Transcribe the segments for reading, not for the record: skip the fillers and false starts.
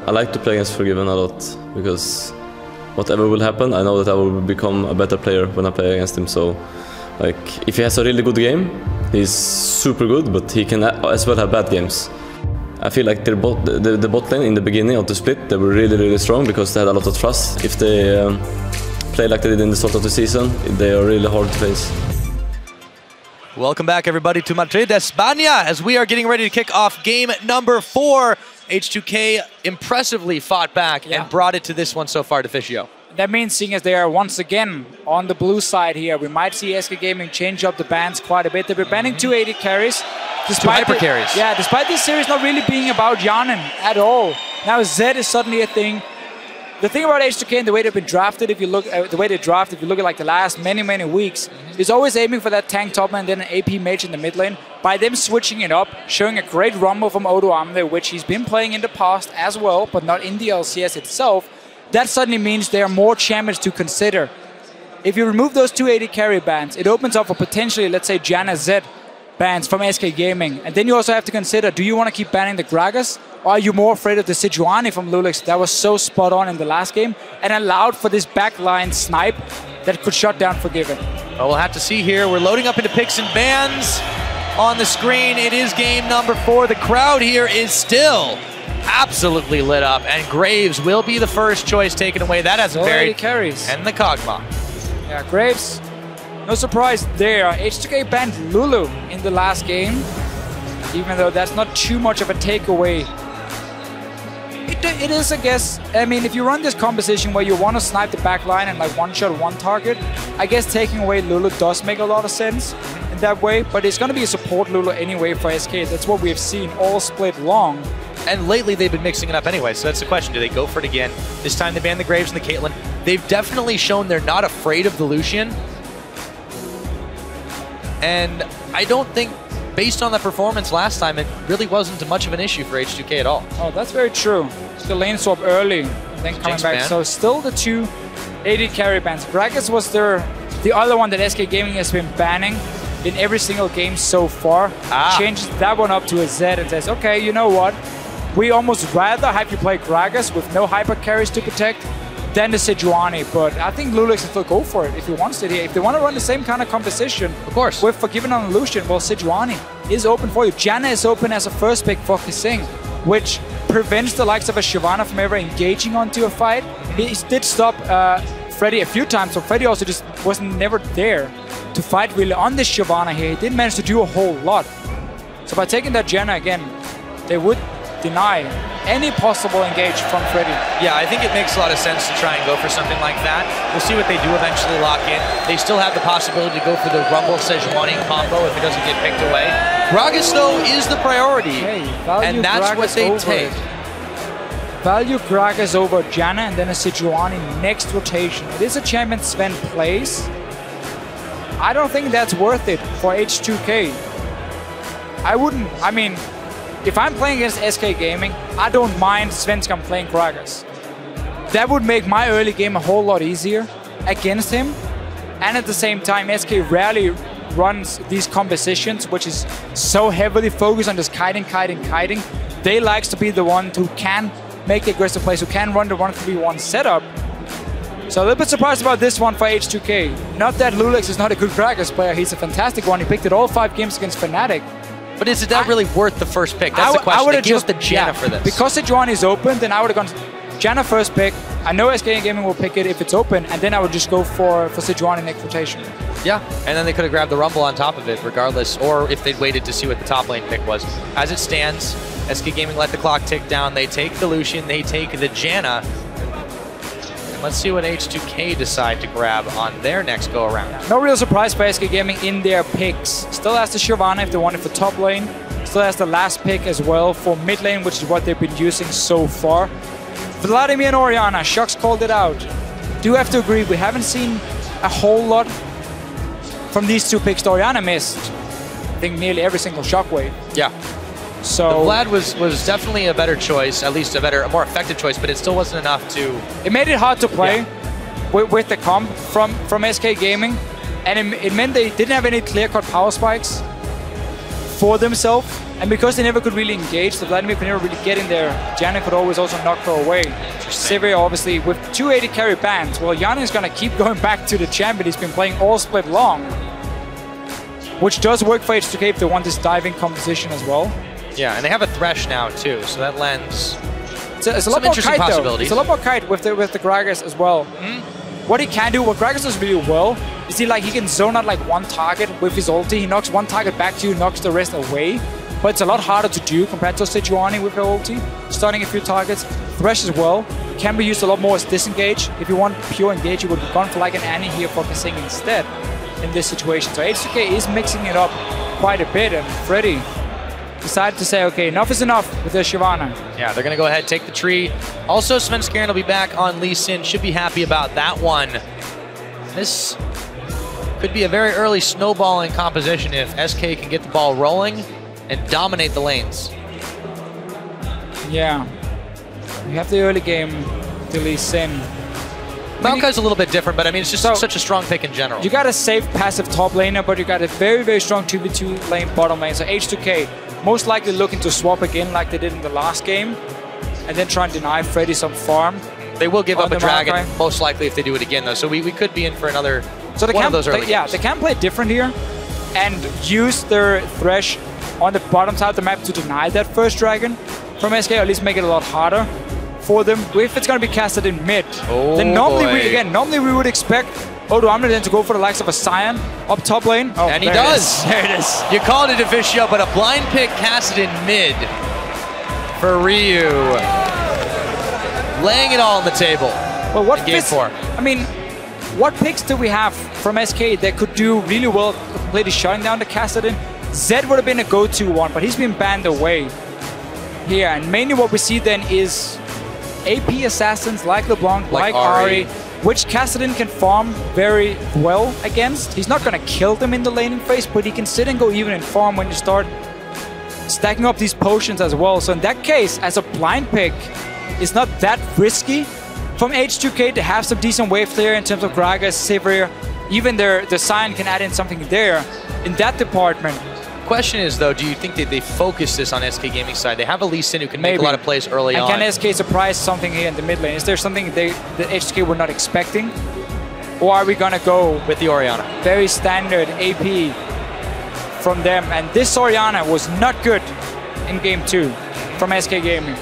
I like to play against Forgiven a lot because whatever will happen, I know that I will become a better player when I play against him. So, like, if he has a really good game, he's super good, but he can as well have bad games. I feel like the bot lane in the beginning of the split, they were really strong because they had a lot of trust. If they play like they did in the start of the season, they are really hard to face. Welcome back, everybody, to Madrid, España, as we are getting ready to kick off game number 4. H2K impressively fought back and brought it to this one so far to Fischio. That means, seeing as they are once again on the blue side here, we might see SK Gaming change up the bans quite a bit. They've been banning 2 AD carries. Despite 2 hyper carries. Yeah, despite this series not really being about Yanin at all. Now Zed is suddenly a thing. The thing about H2K and the way they've been drafted, if you look at the way they draft, if you look at like the last many weeks, is always aiming for that tank top lane and then an AP mage in the mid lane. By them switching it up, showing a great rumble from Odo Amne, which he's been playing in the past as well, but not in the LCS itself, that suddenly means there are more champions to consider. If you remove those 2 AD carry bans, it opens up for potentially, let's say, Janna Zed bans from SK Gaming. And then you also have to consider, do you want to keep banning the Gragas? Or are you more afraid of the Sejuani from Lulix that was so spot on in the last game and allowed for this backline snipe that could shut down Forgiven? Well, we'll have to see here. We're loading up into picks and bans on the screen. It is game number 4. The crowd here is still absolutely lit up, and Graves will be the first choice taken away. That has buried carries. And the Kog'Maw. Yeah, Graves, no surprise there. H2K banned Lulu in the last game, even though that's not too much of a takeaway. It is, I guess, I mean, if you run this composition where you want to snipe the back line and like one-shot one target, I guess taking away Lulu does make a lot of sense in that way, but it's going to be a support Lulu anyway for SK. That's what we've seen all split long. And lately they've been mixing it up anyway, so that's the question. Do they go for it again? This time they ban the Graves and the Caitlyn. They've definitely shown they're not afraid of the Lucian. And I don't think, based on the performance last time, it really wasn't much of an issue for H2K at all. Oh, that's very true. It's the lane swap early, then coming Jinx back. ban. So still the 2 AD carry bans. Gragas was the other one that SK Gaming has been banning in every single game so far. Changes that one up to a Z and says, okay, you know what? We almost rather have you play Gragas with no hyper carries to protect than the Sejuani, but I think Lulix can still go for it if he wants it here. If they want to run the same kind of composition, of course, with Forgiven on Lucian, well, Sejuani is open for you. Janna is open as a first pick for Kising, which prevents the likes of a Shyvana from ever engaging onto a fight. He did stop Freddy a few times, so Freddy also just wasn't never there to fight really on this Shyvana here. He didn't manage to do a whole lot. So by taking that Janna again, they would deny any possible engage from Freddy. Yeah, I think it makes a lot of sense to try and go for something like that. We'll see what they do eventually lock in. They still have the possibility to go for the Rumble Sejuani combo if it doesn't get picked away. Gragas, though, is the priority, and that's Gragas what they take. Value Gragas over Janna and then a Sejuani next rotation. It is a champion Sven plays. I don't think that's worth it for H2K. I mean, if I'm playing against SK Gaming, I don't mind Svenskan playing Gragas. That would make my early game a whole lot easier against him. And at the same time, SK rarely runs these compositions, which is so heavily focused on just kiting. They likes to be the one who can make the aggressive plays, who can run the 1-3-1 setup. So a little bit surprised about this one for H2K. Not that Lulix is not a good Gragas player, he's a fantastic one. He picked it all 5 games against Fnatic. But is that really worth the first pick? That's the question. They give up the Janna for this. Because Sejuani is open, then I would have gone Janna first pick. I know SK Gaming will pick it if it's open, and then I would just go for Sejuani next rotation. Yeah, and then they could have grabbed the Rumble on top of it regardless, or if they'd waited to see what the top lane pick was. As it stands, SK Gaming let the clock tick down. They take the Lucian, they take the Janna. And let's see what H2K decide to grab on their next go-around. No real surprise for SK Gaming in their picks. Still has the Shyvana if they want it for top lane. Still has the last pick as well for mid lane, which is what they've been using so far. Vladimir and Orianna, Shucks called it out. Do have to agree, we haven't seen a whole lot from these 2 picks. Orianna missed, I think, nearly every single shockwave. Yeah. So the Vlad was definitely a better choice, at least a more effective choice, but it still wasn't enough to... It made it hard to play with the comp from SK Gaming, and it meant they didn't have any clear-cut power spikes for themselves. And because they never could really engage, the Vladimir could never really get in there. Janna could always also knock her away. Sivir, obviously, with 280 carry bans, well, Janna is going to keep going back to the champion he's been playing all split long. Which does work for H2K if they want this diving composition as well. Yeah, and they have a Thresh now, too, so that lends it's a lot more kite, though. It's a lot more kite with the Gragas as well. What he can do, what Gragas does really well, is he can zone out like one target with his ulti. He knocks one target back to you, knocks the rest away. But it's a lot harder to do compared to Sejuani with her ulti. Starting a few targets. Thresh as well can be used a lot more as disengage. If you want pure engage, you would have gone for like an Annie here focusing instead in this situation. So H2K is mixing it up quite a bit, and Freddy decided to say, okay, enough is enough with the Shyvana. Yeah, they're going to go ahead, take the tree. Also, Svenskeren will be back on Lee Sin. Should be happy about that one. This could be a very early snowballing composition if SK can get the ball rolling and dominate the lanes. Yeah. We have the early game to Lee Sin. Maokai's a little bit different, but I mean, it's just such a strong pick in general. You got a safe passive top laner, but you got a very, very strong 2v2 lane bottom lane. So H2K most likely looking to swap again like they did in the last game, and then try and deny Freddy some farm. They will give up a dragon, most likely, if they do it again, though. So we could be in for another one of those early games. They can play different here and use their Thresh on the bottom side of the map to deny that first dragon from SK, or at least make it a lot harder for them. If it's going to be casted in mid, then normally we would expect Odoamne then to go for the likes of a Sion up top lane. Oh, and he does. There it is. You called it official, but a blind pick casted in mid for Ryu. Laying it all on the table. Well, what game 4? I mean, what picks do we have from SK that could do really well completely shutting down the Kassadin? Zed would have been a go-to one, but he's been banned away here. And mainly what we see then is AP assassins like LeBlanc, like Ahri, which Kassadin can farm very well against. He's not going to kill them in the laning phase, but he can sit and go even in farm when you start stacking up these potions as well. So in that case, as a blind pick, it's not that risky from H2K to have some decent wave there in terms of Gragas, Sivir. Even the Sion can add in something there in that department. Question is, though, do you think that they focus this on SK Gaming side? They have a Lee Sin who can make a lot of plays early on. And can SK surprise something here in the mid lane? Is there something that H2K were not expecting? Or are we going to go with the Orianna? Very standard AP from them. And this Orianna was not good in game 2 from SK Gaming.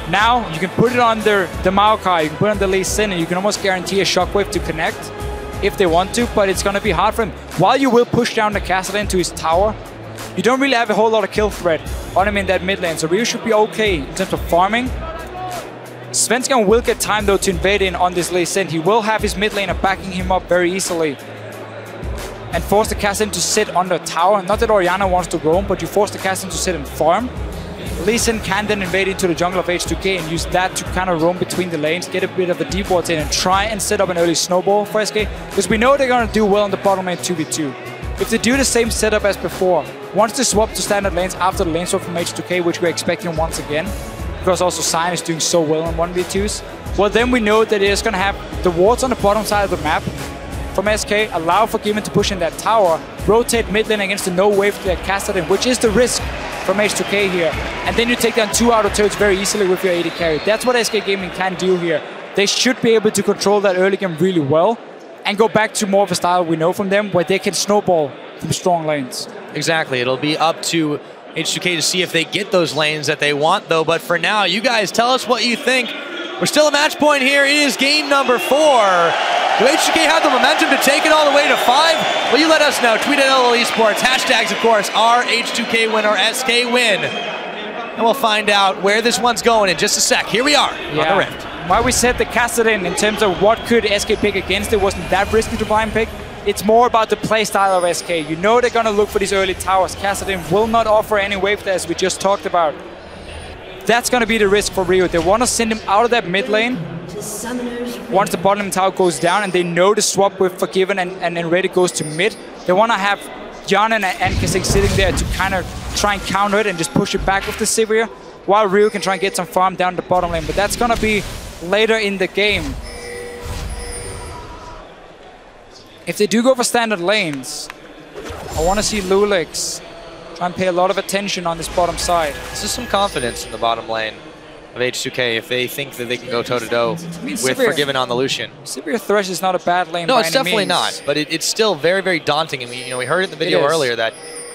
Now, you can put it on the Maokai, you can put it on the Lee Sin, and you can almost guarantee a shockwave to connect if they want to, but it's going to be hard for him. While you will push down the Kassadin to his tower, you don't really have a whole lot of kill threat on him in that mid lane, so Ryu should be okay in terms of farming. Svenskeren will get time, though, to invade in on this Lee Sin. He will have his mid laner backing him up very easily and force the Kassadin to sit on the tower. Not that Orianna wants to roam, but you force the Kassadin to sit and farm. Lee Sin can then invade into the jungle of H2K and use that to kind of roam between the lanes, get a bit of the deep wards in and try and set up an early snowball for SK, because we know they're going to do well on the bottom lane 2v2. If they do the same setup as before, once they swap to standard lanes after the lane swap from H2K, which we're expecting once again, because also Sion is doing so well in 1v2s, well then we know that it's going to have the wards on the bottom side of the map from SK, allow for Given to push in that tower, rotate mid lane against the no wave to that Kassadin, which is the risk from H2K here. And then you take down 2 auto turrets very easily with your 80 carry. That's what SK Gaming can do here. They should be able to control that early game really well and go back to more of a style we know from them, where they can snowball from strong lanes. Exactly. It'll be up to H2K to see if they get those lanes that they want, though. But for now, you guys tell us what you think. We're still at match point here. It is game number 4. Do H2K have the momentum to take it all the way to 5? Well, you let us know. Tweet at LL Esports. Hashtags, of course, are H2K win or SK win. And we'll find out where this one's going in just a sec. Here we are on the Rift. Why we said the Kassadin in terms of what could SK pick against it wasn't that risky to blind pick. It's more about the playstyle of SK. You know they're going to look for these early towers. Kassadin will not offer any wave there, as we just talked about. That's going to be the risk for Ryu. They want to send him out of that mid lane once the bottom lane tower goes down, and they know the swap with Forgiven and then Reddit goes to mid. They want to have Jan and Kassadin sitting there to kind of try and counter it and just push it back with the Sivir, while Ryu can try and get some farm down the bottom lane. But that's going to be later in the game. If they do go for standard lanes, I want to see Lulix Try and pay a lot of attention on this bottom side. This is some confidence in the bottom lane of H2K if they think that they can go toe-to-toe with Forgiven on the Lucian. Severe Thresh is not a bad lane. No, by it's any definitely means. not. But it's still very, very daunting. And we heard in the video earlier that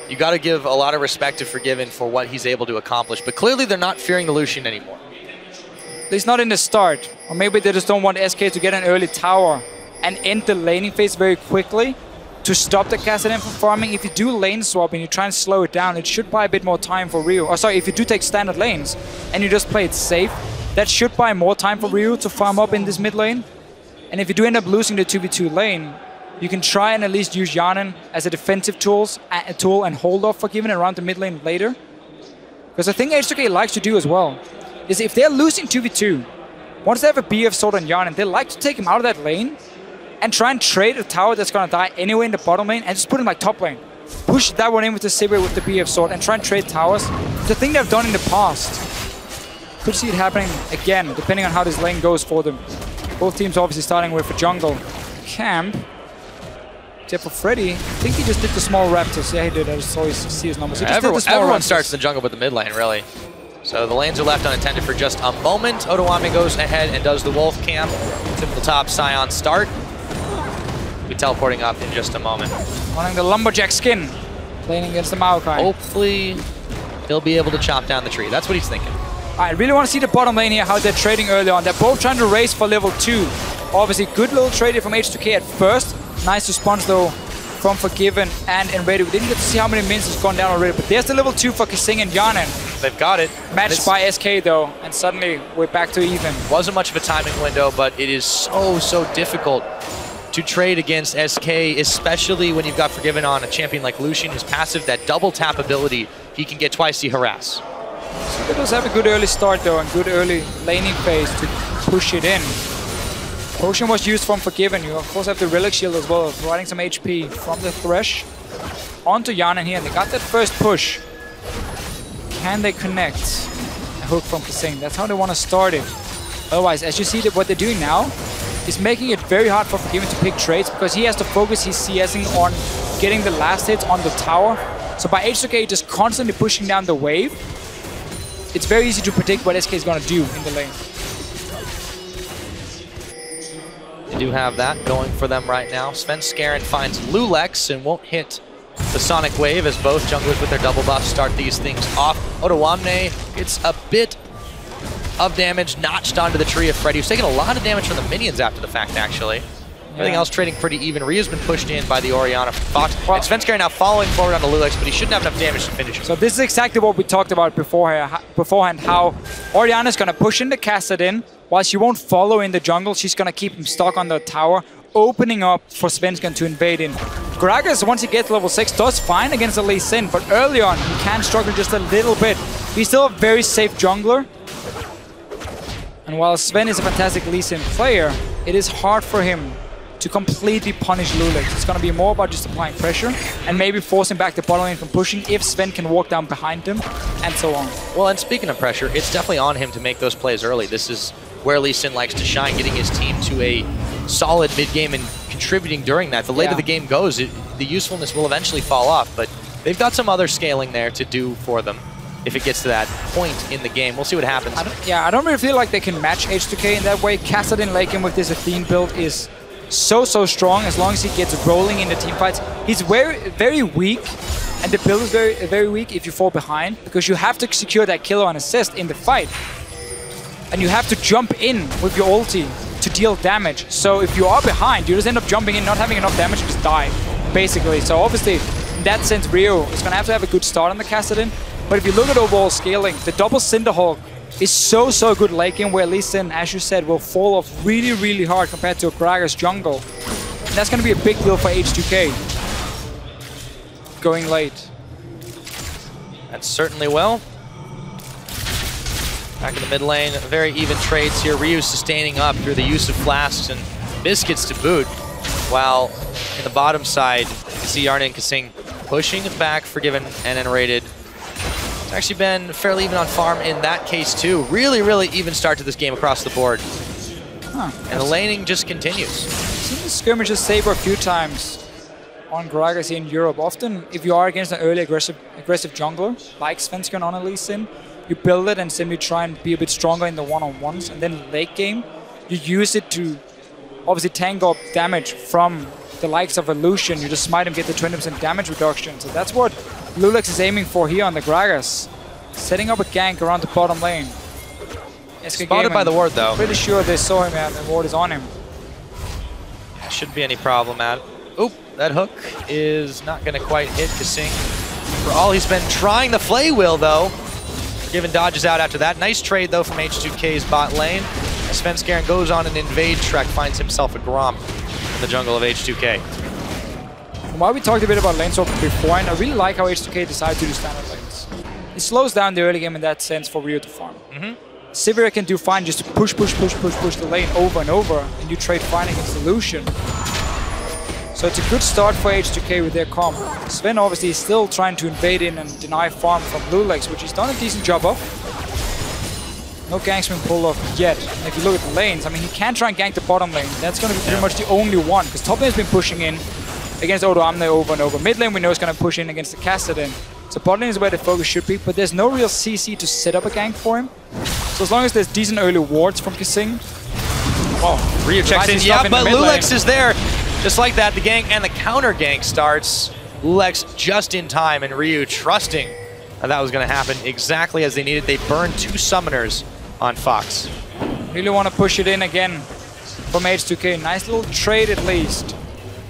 you got to give a lot of respect to Forgiven for what he's able to accomplish. But clearly they're not fearing the Lucian anymore. At least not in the start. Or maybe they just don't want SK to get an early tower and end the laning phase very quickly to stop the Kassadin from farming. If you do lane swap and you try and slow it down, it should buy a bit more time for Ryu. Or sorry, if you do take standard lanes and you just play it safe, that should buy more time for Ryu to farm up in this mid lane. And if you do end up losing the 2v2 lane, you can try and at least use Yanin as a defensive tool and hold off Forgiven around the mid lane later. Because the thing H2K likes to do as well is if they're losing 2v2, once they have a BF sword on Yanin, they like to take him out of that lane and try and trade a tower that's going to die anyway in the bottom lane and just put him like top lane. Push that one in with the Sivir with the BF sword and try and trade towers. It's a thing they've done in the past. Could see it happening again, depending on how this lane goes for them. Both teams obviously starting with a jungle camp. Except for Freddy, I think he just did the small Raptors. Yeah, he did. I just always see his numbers. Everyone starts in the jungle with the mid lane, really. So the lanes are left unattended for just a moment. Otoame goes ahead and does the Wolf camp. Typical top Scion start. We'll be teleporting up in just a moment. Running the Lumberjack skin. Playing against the Maokai. Hopefully he'll be able to chop down the tree. That's what he's thinking. I really want to see the bottom lane here, how they're trading early on. They're both trying to race for level 2. Obviously, good little trade from H2K at first. Nice response, though, from Forgiven and Enredi. We didn't get to see how many minions has gone down already, but there's the level 2 for Kasing and Yanin. They've got it. Matched by SK, though, and suddenly we're back to even. Wasn't much of a timing window, but it is so difficult to trade against SK, especially when you've got Forgiven on a champion like Lucian, who's passive, that double tap ability, he can get twice the harass. So they does have a good early start, though, and good early laning phase to push it in. Potion was used from Forgiven. You, of course, have the Relic Shield as well, providing some HP from the Thresh onto Yanin here, and they got that first push. Can they connect? A hook from Kasing. That's how they want to start it. Otherwise, as you see, what they're doing now is making it very hard for Forgiven to pick trades because he has to focus his CSing on getting the last hits on the tower. So by H2K just constantly pushing down the wave, it's very easy to predict what SK is going to do in the lane. They do have that going for them right now. FLICKR finds Lulex and won't hit the Sonic Wave as both junglers with their double buffs start these things off. Otoame gets a bit of damage notched onto the tree of Freddy, who's taking a lot of damage from the minions after the fact, actually. Everything else trading pretty even. Ryu's been pushed in by the Orianna Fox. Well, and FLICKR now following forward on the Lulex, but he shouldn't have enough damage to finish him. So this is exactly what we talked about beforehand, how Orianna's going to push in the Kassadin, while she won't follow in the jungle. She's going to keep him stuck on the tower, opening up for Svensson to invade in. Gragas, once he gets level 6, does fine against the Lee Sin, but early on, he can struggle just a little bit. He's still a very safe jungler. And while Sven is a fantastic Lee Sin player, it is hard for him to completely punish Lulex. It's going to be more about just applying pressure and maybe forcing back the bottom lane from pushing if Sven can walk down behind him and so on. Well, and speaking of pressure, it's definitely on him to make those plays early. This is where Lee Sin likes to shine, getting his team to a solid mid-game and contributing during that. The later the game goes, the usefulness will eventually fall off, but they've got some other scaling there to do for them if it gets to that point in the game. We'll see what happens. I don't really feel like they can match H2K in that way. Kassadin Laken with this Athene build is so strong as long as he gets rolling in the team fights. He's very weak, and the build is very weak if you fall behind, because you have to secure that kill or an assist in the fight. And you have to jump in with your ulti to deal damage. So if you are behind, you just end up jumping in, not having enough damage, and just die, basically. So obviously, in that sense, Ryu is going to have a good start on the Kassadin. But if you look at overall scaling, the double Cinderhawk is so good late game, where Lee Sin, as you said, will fall off really hard compared to Gragas jungle. And that's going to be a big deal for H2K going late. That's certainly well. Back in the mid lane, very even trades here. Ryu sustaining up through the use of flasks and biscuits to boot, while in the bottom side, you can see Yarnin and Kasing pushing back, Forgiven and Enrated. It's actually been fairly even on farm in that case too. Really even start to this game across the board. And the laning just continues. Seen the skirmishes Saber a few times on Gragas in Europe. Often, if you are against an early aggressive jungler, like Svenskeren on a Lee Sin, you build it and simply try and be a bit stronger in the one-on-ones, and then late game, you use it to obviously tank up damage from the likes of Illusion. You just smite him, get the 20% damage reduction. So that's what Lulex is aiming for here on the Gragas. Setting up a gank around the bottom lane. SK Spotted by the ward, though. Pretty sure they saw him and the ward is on him. Shouldn't be any problem, Matt. Oop, that hook is not going to quite hit Kasing. For all he's been trying the flay wheel, though. Forgiven dodges out after that. Nice trade, though, from H2K's bot lane. As Svenskeren goes on an invade trek, finds himself a Gromp in the jungle of H2K. While we talked a bit about lane swapping before, and I really like how H2K decided to do standard lanes. It slows down the early game in that sense for Rio to farm. Sivir can do fine just to push the lane over and over, and you trade fine against Illusion. So it's a good start for H2K with their comp. Sven obviously is still trying to invade in and deny farm from Lulex, which he's done a decent job of. No ganks been pulled off yet. And if you look at the lanes, I mean, he can try and gank the bottom lane. That's going to be pretty much the only one, because top lane has been pushing in against Odo Amne over and over. Mid lane we know is going to push in against the Kassadin. So bot lane is where the focus should be, but there's no real CC to set up a gank for him. So as long as there's decent early wards from Kasing. Oh, Ryu checks in. Yeah, but Lulex is there. Just like that, the gank and the counter gank starts. Lulex just in time, and Ryu trusting that was going to happen exactly as they needed. They burned 2 summoners on Fox. Really want to push it in again from H2K. Nice little trade at least.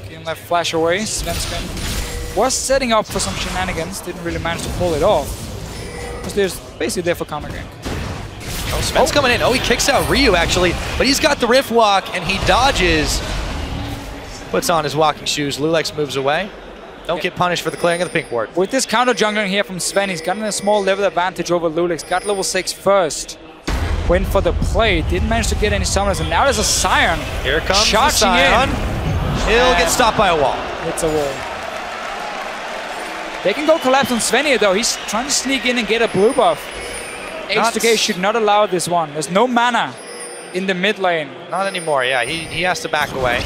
Getting that flash away. Svenskeren was setting up for some shenanigans. Didn't really manage to pull it off. Because there's basically there for counter gank. Oh, Sven's coming in. Oh, he kicks out Ryu, actually. But he's got the Rift Walk, and he dodges. Puts on his walking shoes. Lulex moves away. Don't get punished for the clearing of the pink ward. With this counter jungling here from Sven, he's gotten a small level advantage over Lulex. Got level 6 first. Went for the play. Didn't manage to get any summoners. And now there's a Scion. Here comes the Scion. He'll get stopped by a wall. It's a wall. They can go collapse on Sven here, though. He's trying to sneak in and get a blue buff. H2K should not allow this one. There's no mana in the mid lane. Not anymore, yeah. He has to back away.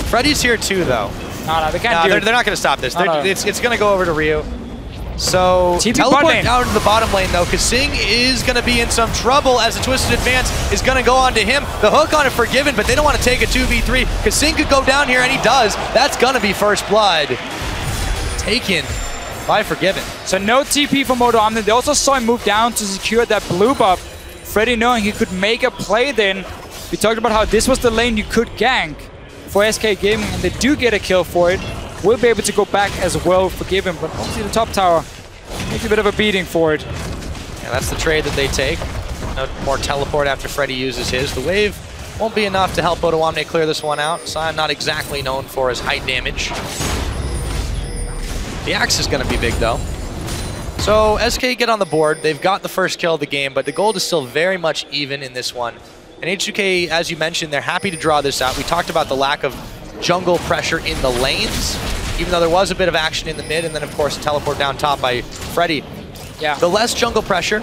Freddy's here too, though. No, they can't do it. They're not going to stop this. It's going to go over to Ryu. So, teleport down to the bottom lane, though. Kasing is going to be in some trouble as the Twisted Advance is going to go on to him. The hook on it Forgiven, but they don't want to take a 2v3. Kasing could go down here, and he does. That's going to be first blood. Taken by Forgiven. So no TP from Odo Amne. They also saw him move down to secure that blue buff. Freddy knowing he could make a play then. We talked about how this was the lane you could gank for SK Gaming, and they do get a kill for it. Will be able to go back as well, Forgiven, but obviously the top tower takes a bit of a beating for it. Yeah, that's the trade that they take. No more teleport after Freddy uses his. The wave won't be enough to help Odo Amne clear this one out. Scion not exactly known for his high damage. The axe is going to be big, though. So SK get on the board. They've got the first kill of the game, but the gold is still very much even in this one. And H2K, as you mentioned, they're happy to draw this out. We talked about the lack of jungle pressure in the lanes, even though there was a bit of action in the mid, and then, of course, a teleport down top by Freddy. Yeah. The less jungle pressure,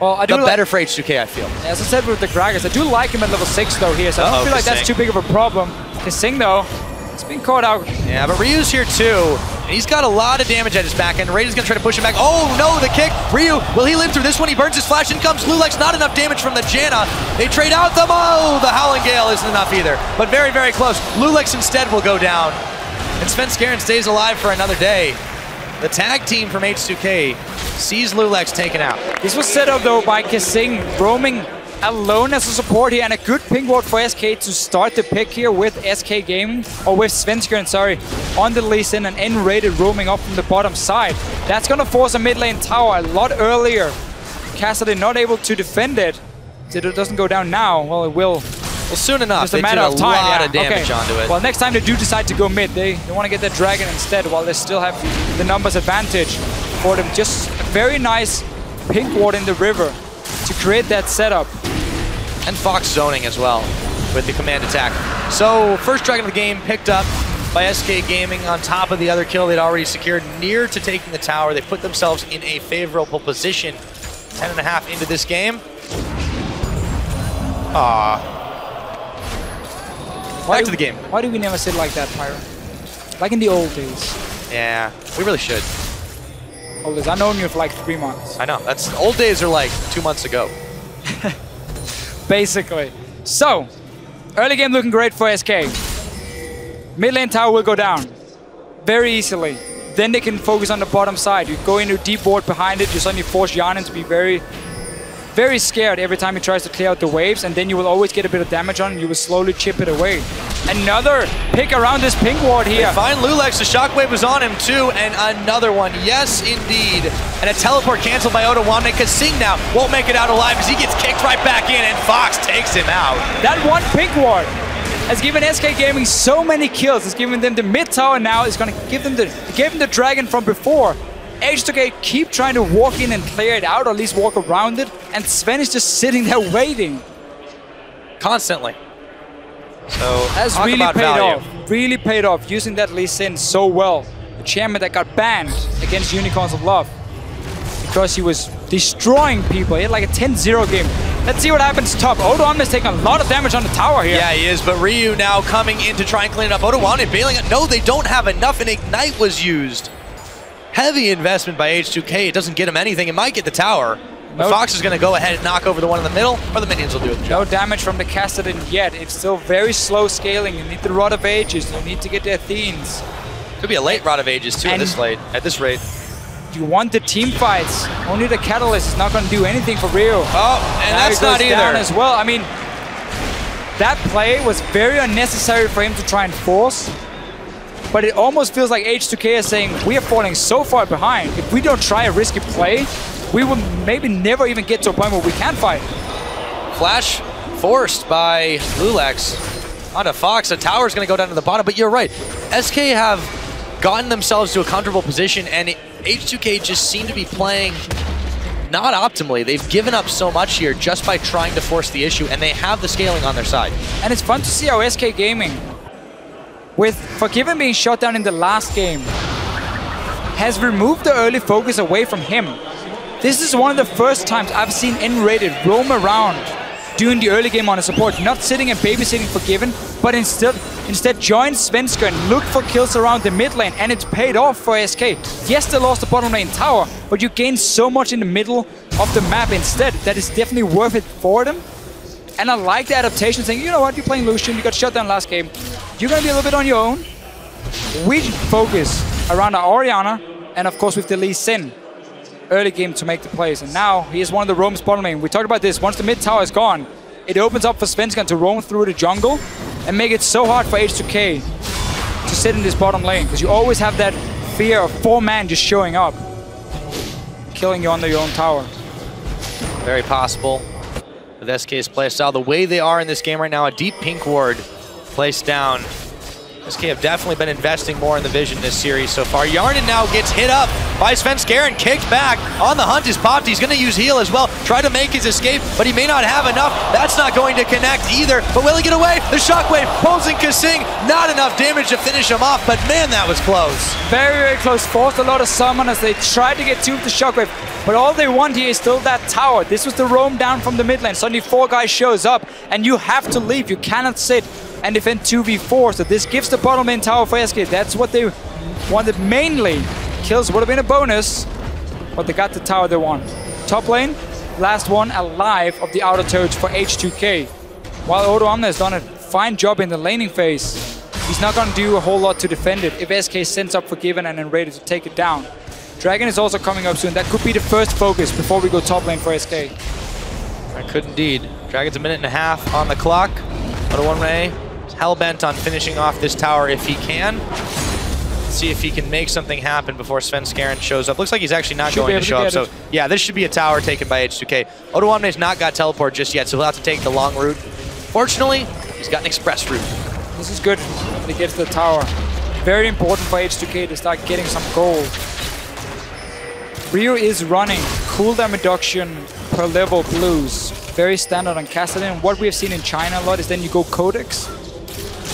the better for H2K, I feel. As I said with the Gragas, I do like him at level 6, though, here, so I don't feel like that's too big of a problem. Kasing, though, it's been caught out. Yeah, but Ryu's here, too. And he's got a lot of damage at his back end. Raid's going to try to push him back. Oh, no, the kick. Ryu, will he live through this one? He burns his flash. In comes Lulex. Not enough damage from the Janna. They trade out the the Howling Gale isn't enough either. But very, very close. Lulex instead will go down. And Svenskeren stays alive for another day. The tag team from H2K sees Lulex taken out. This was set up, though, by Kasing roaming alone as a support here, and a good ping ward for SK to start the pick here with SK Gaming, or with Svenskeren, sorry, on the Lee Sin and N-rated roaming up from the bottom side. That's going to force a mid lane tower a lot earlier. Kassadin not able to defend it. If it doesn't go down now, well, it will. Well, soon enough. Just a matter of time. A lot of damage onto it. Well, next time they do decide to go mid, they want to get that dragon instead, while they still have the numbers advantage for them. Just a very nice pink ward in the river to create that setup. And Fox zoning as well with the command attack. So first dragon of the game picked up by SK Gaming on top of the other kill they'd already secured near to taking the tower. They put themselves in a favorable position. 10.5 into this game. Back to the game. Why do we never sit like that, Pyro? Like in the old days. Yeah, we really should. Old days. I've known you for like 3 months. I know. That's old days are like 2 months ago. Basically. So, early game looking great for SK. Mid lane tower will go down very easily. Then they can focus on the bottom side. You go into deep ward behind it, you suddenly force Yarnin to be very scared every time he tries to clear out the waves, and then you will always get a bit of damage on, and you will slowly chip it away. Another pick around this pink ward here. They find Lulex, the shockwave was on him too, and another one, yes indeed. And a teleport canceled by Odoamne. Kasing now won't make it out alive as he gets kicked right back in, and Fox takes him out. That one pink ward has given SK Gaming so many kills. It's given them the mid tower now. It's going to give them the dragon from before. H2K keep trying to walk in and clear it out, or at least walk around it, and Sven is just sitting there waiting. Constantly. So that's really paid off. Really paid off using that Lee Sin so well. The champion that got banned against Unicorns of Love because he was destroying people. He had like a 10-0 game. Let's see what happens top. Odoamne is taking a lot of damage on the tower here. Yeah, he is, but Ryu now coming in to try and clean it up. Odoamne bailing it. No, they don't have enough, and Ignite was used. Heavy investment by H2K. It doesn't get him anything. It might get the tower. But Fox is going to go ahead and knock over the one in the middle, or the minions will do it. No damage from the Cassidy yet. It's still very slow scaling. You need the Rod of Ages. You need to get the Athenes. Could be a late Rod of Ages too at this rate. You want the team fights. Only the Catalyst is not going to do anything for Ryu. Oh, and that's not either. Down as well. I mean, that play was very unnecessary for him to try and force. But it almost feels like H2K is saying, we are falling so far behind. If we don't try a risky play, we will maybe never even get to a point where we can fight. Flash forced by Lulex onto Fox. The tower's going to go down to the bottom, but you're right. SK have gotten themselves to a comfortable position, and H2K just seem to be playing not optimally. They've given up so much here just by trying to force the issue, and they have the scaling on their side. And it's fun to see how SK Gaming, with Forgiven being shot down in the last game, has removed the early focus away from him. This is one of the first times I've seen N-rated roam around during the early game on a support, not sitting and babysitting Forgiven, but instead join Svenska and look for kills around the mid lane, and it's paid off for SK. Yes, they lost the bottom lane tower, but you gain so much in the middle of the map instead that is definitely worth it for them. And I like the adaptation, saying, you know what, you're playing Lucian, you got shut down last game, you're going to be a little bit on your own. We focus around our Orianna, and of course with the Lee Sin early game to make the plays. And now he is one of the roams bottom lane. We talked about this, once the mid tower is gone, it opens up for Svenskan to roam through the jungle and make it so hard for H2K to sit in this bottom lane, because you always have that fear of 4-man just showing up, killing you under your own tower. Very possible with SK's playstyle. The way they are in this game right now, a deep pink ward placed down. SK have definitely been investing more in the vision this series so far. Yarnin now gets hit up by FLICKR and kicked back. On the hunt is popped. He's going to use heal as well. Try to make his escape, but he may not have enough. That's not going to connect either. But will he get away? The shockwave pulls in Kasing. Not enough damage to finish him off, but man, that was close. Very, very close. Forced a lot of summoners. They tried to get two with the shockwave, but all they want here is still that tower. This was the roam down from the mid lane. Suddenly 4 guys shows up, and you have to leave. You cannot sit and defend 2v4, so this gives the bottom lane tower for SK. That's what they wanted mainly. Kills would have been a bonus, but they got the tower they want. Top lane, last one alive of the outer turrets for H2K. While Odoamne has done a fine job in the laning phase, he's not going to do a whole lot to defend it if SK sends up Forgiven and then ready to take it down. Dragon is also coming up soon. That could be the first focus before we go top lane for SK. That could indeed. Dragon's a minute and a half on the clock. Odoamne hell-bent on finishing off this tower if he can. Let's see if he can make something happen before FLICKR shows up. Looks like he's actually not going to show up. So yeah, this should be a tower taken by H2K. Odoamne's not got teleport just yet, so he'll have to take the long route. Fortunately, he's got an express route. This is good when he gets to the tower. Very important for H2K to start getting some gold. Ryu is running cooldown reduction per level blues. Very standard on Kassadin. What we have seen in China a lot is then you go Codex,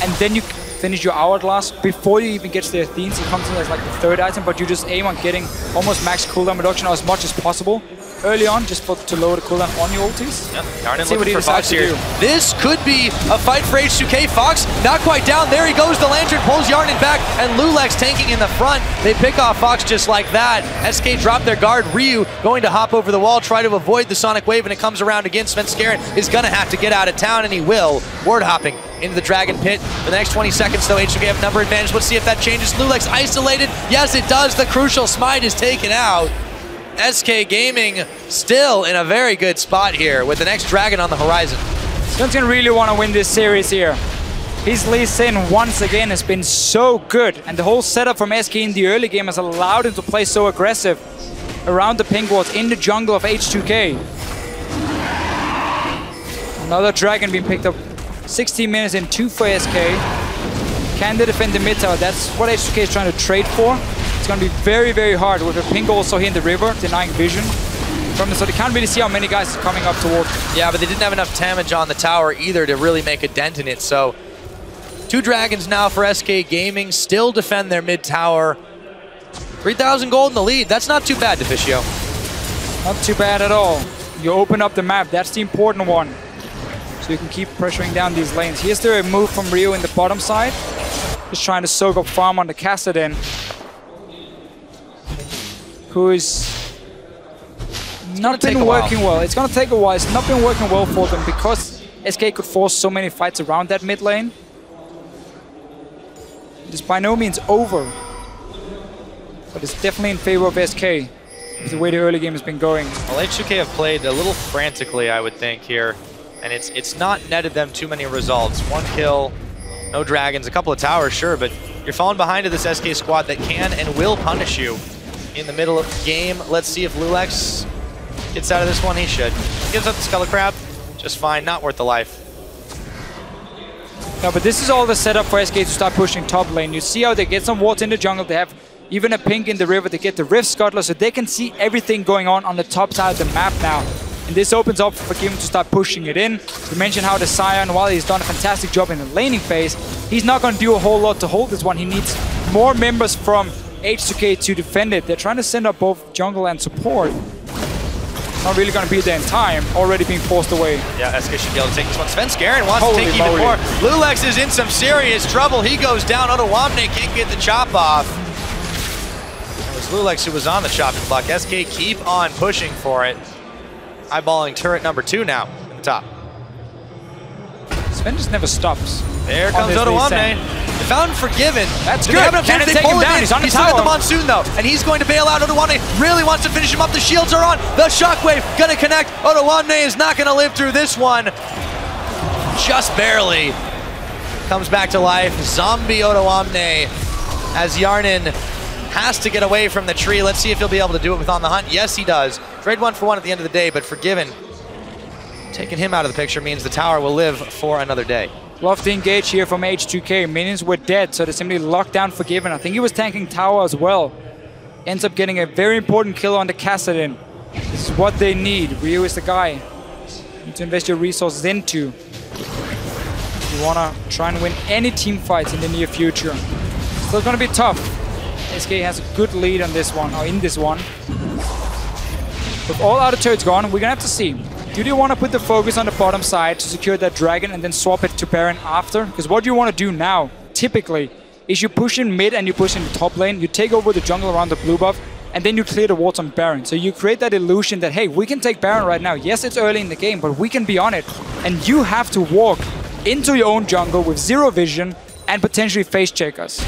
and then you finish your Hourglass before you even get to the Athenes. It comes in as like the 3rd item, but you just aim on getting almost max cooldown reduction or as much as possible. early on just to lower the cooldown on your ultis. Yep, Yarnin See what looking he for Fox decides to here. do. This could be a fight for H2K. Fox not quite down. There he goes. The Lantern pulls Yarnin back, and Lulex tanking in the front. They pick off Fox just like that. SK drop their guard. Ryu going to hop over the wall, try to avoid the Sonic Wave, and it comes around again. FLICKR is going to have to get out of town, and he will. Ward hopping into the Dragon Pit. For the next 20 seconds, though, H2K have number advantage. Let's see if that changes. Lulex isolated. Yes, it does. The crucial smite is taken out. SK Gaming still in a very good spot here with the next Dragon on the horizon. Sven's gonna really want to win this series here. His Lee Sin once again has been so good, and the whole setup from SK in the early game has allowed him to play so aggressive around the pink wards in the jungle of H2K. Another Dragon being picked up 16 minutes in 2 for SK. Can they defend the mid tower? That's what H2K is trying to trade for. It's going to be very, very hard with a pink also here in the river, denying vision from them, so they can't really see how many guys are coming up towards them. Yeah, but they didn't have enough damage on the tower either to really make a dent in it, so 2 Dragons now for SK Gaming, still defend their mid tower. 3,000 gold in the lead. That's not too bad, Deficio. Not too bad at all. You open up the map, that's the important one. So you can keep pressuring down these lanes. Here's the move from Ryu in the bottom side. Just trying to soak up farm on the Kassadin, who is not been working well. It's going to take a while. It's not been working well for them because SK could force so many fights around that mid lane. It's by no means over, but it's definitely in favor of SK with the way the early game has been going. Well, H2K have played a little frantically, I would think, here, and it's not netted them too many results. 1 kill, no Dragons, a couple of towers, sure, but you're falling behind to this SK squad that can and will punish you in the middle of the game. Let's see if Lulex gets out of this one. He should. Gives up the Skull Crab, just fine, not worth the life. No, but this is all the setup for SK to start pushing top lane. You see how they get some wards in the jungle. They have even a pink in the river. They get the Rift Scuttler, so they can see everything going on the top side of the map now. And this opens up for Forgiven to start pushing it in. You mentioned how the Scion, while he's done a fantastic job in the laning phase, he's not going to do a whole lot to hold this one. He needs more members from H2K to defend it. They're trying to send up both jungle and support. Not really going to be there in time, already being forced away. Yeah, SK should be able to take this one. FLICKR wants to take even more. Lulex is in some serious trouble. He goes down. Otawamne can't get the chop off. It was Lulex who was on the chopping block. SK keep on pushing for it. Eyeballing turret number 2 now at the top. Sven just never stops. There comes Otawamne. They found Forgiven. That's good. Can they take him down? He's still at the Monsoon though, and he's going to bail out. Otawamne really wants to finish him up. The shields are on. The Shockwave gonna connect. Otawamne is not gonna live through this one. Just barely. Comes back to life. Zombie Otawamne as Yarnin has to get away from the tree. Let's see if he'll be able to do it with On the Hunt. Yes, he does. Trade 1 for 1 at the end of the day, but Forgiven taking him out of the picture means the tower will live for another day. Love to engage here from H2K. Minions were dead, so they simply locked down Forgiven. I think he was tanking tower as well. Ends up getting a very important kill on the Kassadin. This is what they need. Ryu is the guy you need to invest your resources into. You want to try and win any team fights in the near future. Still going to be tough. SK has a good lead on this one, or in this one. With all other turrets gone, we're going to have to see. Do you want to put the focus on the bottom side to secure that Dragon and then swap it to Baron after? Because what you want to do now, typically, is you push in mid and you push in the top lane, you take over the jungle around the blue buff, and then you clear the wards on Baron. So you create that illusion that, hey, we can take Baron right now. Yes, it's early in the game, but we can be on it. And you have to walk into your own jungle with 0 vision and potentially face check us.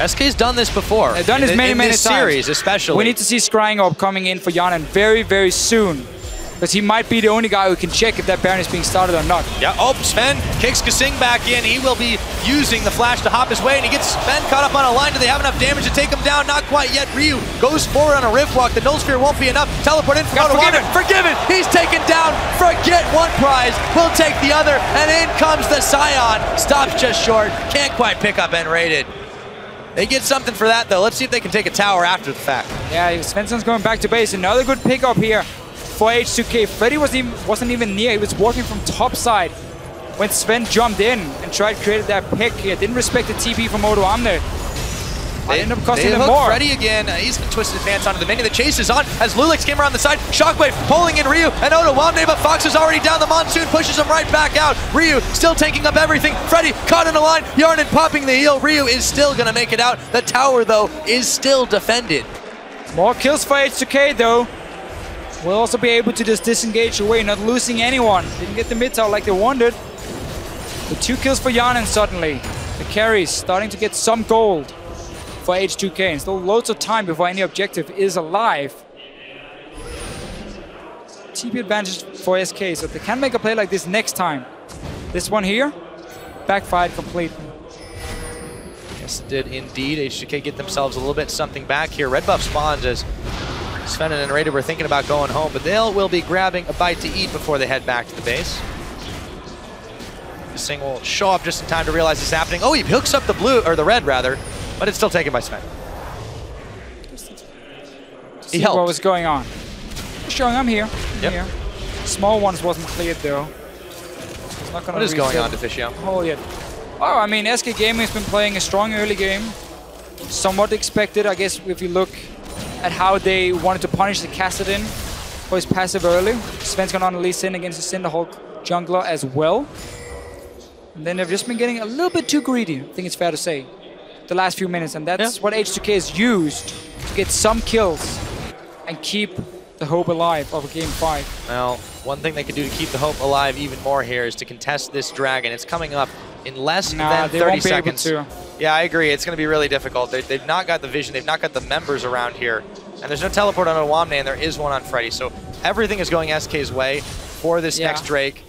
SK's done this before. They've done this many times. Series, especially. We need to see Scrying Orb coming in for Yarnin very, very soon. Because he might be the only guy who can check if that Baron is being started or not. Yeah, oh, Sven kicks Kasing back in. He will be using the flash to hop his way, and he gets Sven caught up on a line. Do they have enough damage to take him down? Not quite yet. Ryu goes forward on a Rift Walk. The Null Sphere won't be enough. Teleport in from Forgiven. He's taken down. Forget one prize. We'll take the other, and in comes the Scion. Stops just short. Can't quite pick up N-rated. They get something for that, though. Let's see if they can take a tower after the fact. Yeah, Svensson's going back to base. Another good pickup here for H2K. Freddy wasn't even near. He was walking from top side when Sven jumped in and tried to create that pick here. Didn't respect the TP from Otawamne. Might end up costing them hook more. Freddy again. He's been twisted advance onto the minion. The chase is on as Lulix came around the side. Shockwave pulling in Ryu and Oda Wamne, but Fox is already down. The Monsoon pushes him right back out. Ryu still taking up everything. Freddy caught in a line. Yarnin popping the heel. Ryu is still going to make it out. The tower, though, is still defended. More kills for H2K, though. Will also be able to just disengage away, not losing anyone. Didn't get the mid tower like they wanted. The 2 kills for Yarnin suddenly. The carries starting to get some gold for H2K, and still loads of time before any objective is alive. TP advantage for SK, so they can make a play like this next time. This one here, backfired completely. Yes, did indeed. H2K get themselves a little bit something back here. Red buff spawns as Sven and Raider were thinking about going home, but they will be grabbing a bite to eat before they head back to the base. This thing will show up just in time to realize it's happening. Oh, he hooks up the blue, or the red rather, but it's still taken by Sven. He helped. What was going on? Showing I'm here. Yep. Here. Small ones wasn't cleared though. What is going on, Deficio? Oh yeah. Oh, I mean, SK Gaming has been playing a strong early game. Somewhat expected, I guess, if you look at how they wanted to punish the Kassadin for his passive early. Sven's gonna unleash in against the Cinderhulk jungler as well. And then they've just been getting a little bit too greedy, I think it's fair to say, the last few minutes. And that's what H2K has used to get some kills and keep the hope alive of a game 5. Well, one thing they can do to keep the hope alive even more here is to contest this dragon. It's coming up in less than 30 seconds. Yeah, I agree. It's going to be really difficult. They've not got the vision. They've not got the members around here. And there's no teleport on Wamne, and there is one on Freddy. So everything is going SK's way for this next Drake.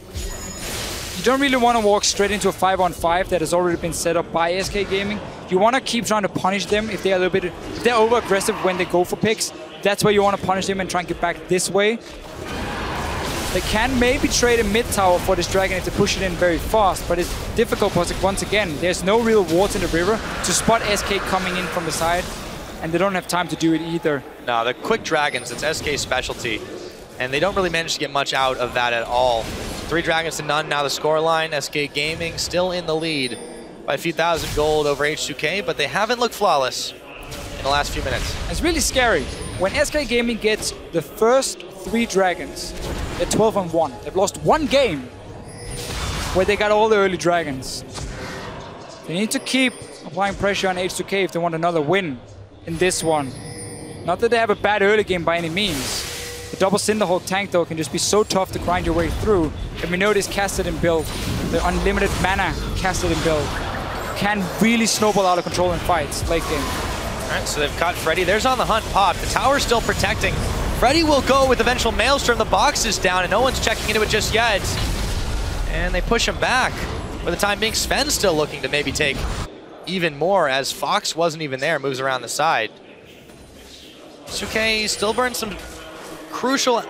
You don't really want to walk straight into a 5-on-5 that has already been set up by SK Gaming. You want to keep trying to punish them if they're a little bit, if they're over aggressive when they go for picks. That's where you want to punish them and try and get back this way. They can maybe trade a mid tower for this dragon if they push it in very fast, but it's difficult because once again, there's no real wards in the river to spot SK coming in from the side, and they don't have time to do it either. No, the quick dragons, it's SK's specialty, and they don't really manage to get much out of that at all. 3 dragons to none now the scoreline. SK Gaming still in the lead by a few thousand gold over H2K, but they haven't looked flawless in the last few minutes. It's really scary. When SK Gaming gets the first 3 dragons, they're 12-1. They've lost 1 game where they got all the early dragons. They need to keep applying pressure on H2K if they want another win in this one. Not that they have a bad early game by any means. The double Cinderhulk tank though can just be so tough to grind your way through. And we know this Kassadin build, the unlimited mana Kassadin build, can really snowball out of control in fights late game. All right, so they've caught Freddy. There's on the hunt pop. The tower's still protecting. Freddy will go with eventual Maelstrom. The box is down, and no one's checking into it just yet. And they push him back. For the time being, Sven's still looking to maybe take even more, as Fox wasn't even there, moves around the side. H2K still burns some crucial